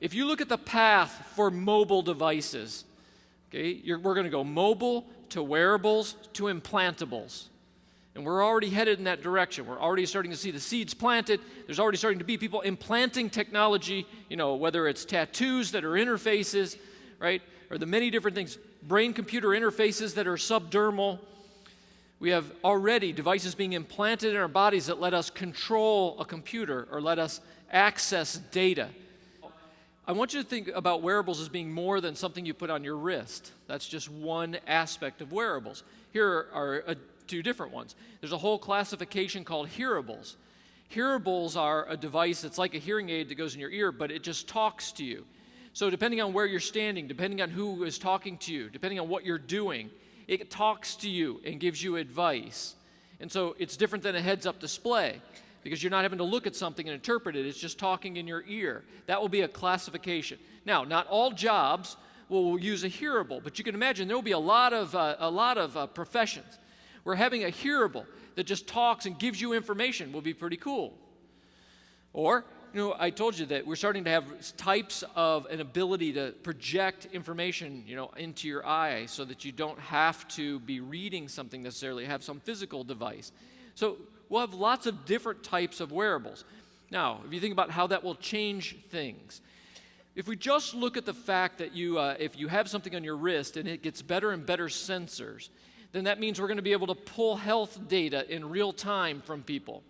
If you look at the path for mobile devices, okay, we're going to go mobile to wearables to implantables. And we're already headed in that direction. We're already starting to see the seeds planted. There's already starting to be people implanting technology, whether it's tattoos that are interfaces, right, or the many different things, brain-computer interfaces that are subdermal. We have already devices being implanted in our bodies that let us control a computer or let us access data. I want you to think about wearables as being more than something you put on your wrist. That's just one aspect of wearables. Here are two different ones. There's a whole classification called hearables. Hearables are a device that's like a hearing aid that goes in your ear, but it just talks to you. So depending on where you're standing, depending on who is talking to you, depending on what you're doing, it talks to you and gives you advice. And so it's different than a heads-up display, because you're not having to look at something and interpret it. It's just talking in your ear. That will be a classification. Now, not all jobs will use a hearable, but you can imagine there will be a lot of professions where having a hearable that just talks and gives you information will be pretty cool. Or, I told you that we're starting to have types of an ability to project information, into your eye so that you don't have to be reading something necessarily, have some physical device. So we'll have lots of different types of wearables. Now, if you think about how that will change things, if we just look at the fact that if you have something on your wrist and it gets better and better sensors, then that means we're going to be able to pull health data in real time from people.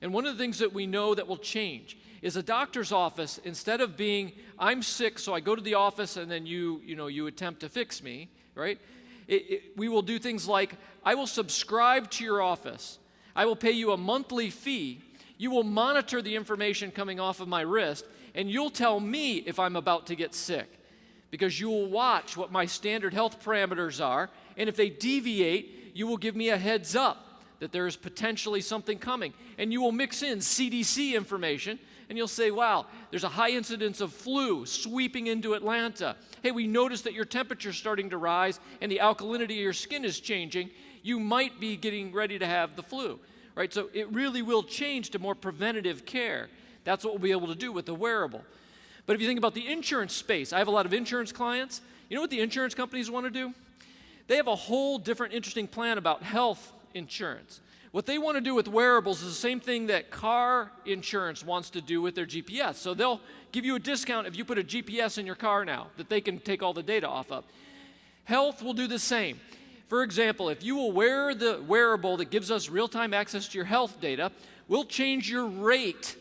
And one of the things that we know that will change is a doctor's office, instead of being, I'm sick, so I go to the office and then you attempt to fix me, right? We will do things like, I will subscribe to your office. I will pay you a monthly fee. You will monitor the information coming off of my wrist, and you'll tell me if I'm about to get sick, because you will watch what my standard health parameters are, and if they deviate, you will give me a heads up that there is potentially something coming. And you will mix in CDC information, and you'll say, wow, there's a high incidence of flu sweeping into Atlanta. Hey, we noticed that your temperature's starting to rise and the alkalinity of your skin is changing. You might be getting ready to have the flu, right? So it really will change to more preventative care. That's what we'll be able to do with the wearable. But if you think about the insurance space, I have a lot of insurance clients. You know what the insurance companies want to do? They have a whole different interesting plan about health insurance. What they want to do with wearables is the same thing that car insurance wants to do with their GPS. So they'll give you a discount if you put a GPS in your car now that they can take all the data off of. Health will do the same. For example, if you will wear the wearable that gives us real-time access to your health data, we'll change your rate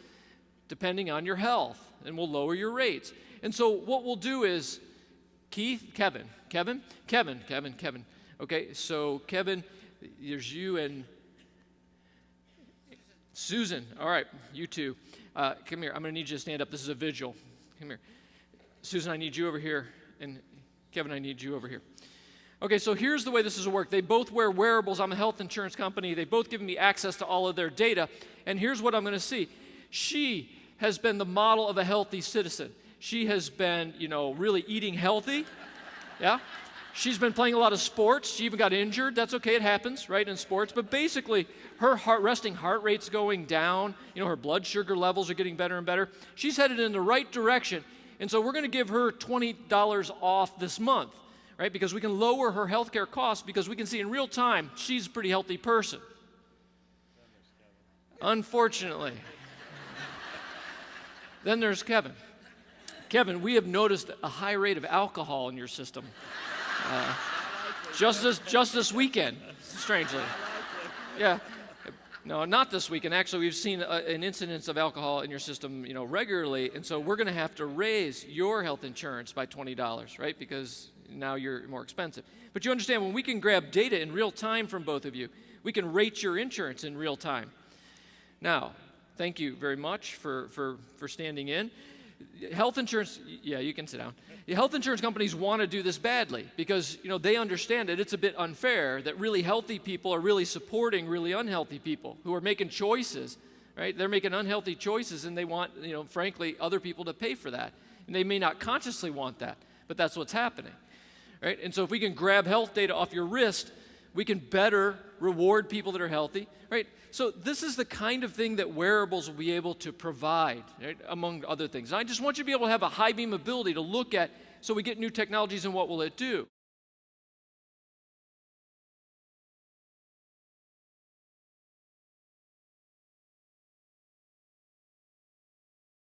depending on your health, and we'll lower your rates. And so what we'll do is, Kevin. Okay, so Kevin, there's you and Susan. All right, you two. Come here. I'm going to need you to stand up. This is a vigil. Come here. Susan, I need you over here. And Kevin, I need you over here. Okay, so here's the way this is work. They both wear wearables. I'm a health insurance company. They both give me access to all of their data. And here's what I'm going to see. She has been the model of a healthy citizen. She has been, really eating healthy. Yeah? She's been playing a lot of sports. She even got injured. That's okay. It happens, right, in sports. But basically, her resting heart rate's going down. Her blood sugar levels are getting better and better. She's headed in the right direction. And so we're going to give her $20 off this month, right, because we can lower her healthcare costs because we can see in real time she's a pretty healthy person. Unfortunately. Then there's Kevin. Kevin, we have noticed a high rate of alcohol in your system. Just this weekend, strangely. Yeah. No, not this weekend. Actually, we've seen an incidence of alcohol in your system, regularly, and so we're going to have to raise your health insurance by $20, right? Because now you're more expensive. But you understand, when we can grab data in real time from both of you, we can rate your insurance in real time. Now, thank you very much for standing in. Health insurance, yeah, you can sit down. The health insurance companies want to do this badly because, they understand that it's a bit unfair that really healthy people are really supporting really unhealthy people who are making choices, right? They're making unhealthy choices and they want, frankly, other people to pay for that. And they may not consciously want that, but that's what's happening, right? And so if we can grab health data off your wrist, we can better reward people that are healthy, right? So this is the kind of thing that wearables will be able to provide, right, among other things. And I just want you to be able to have a high beam ability to look at, so we get new technologies and what will it do.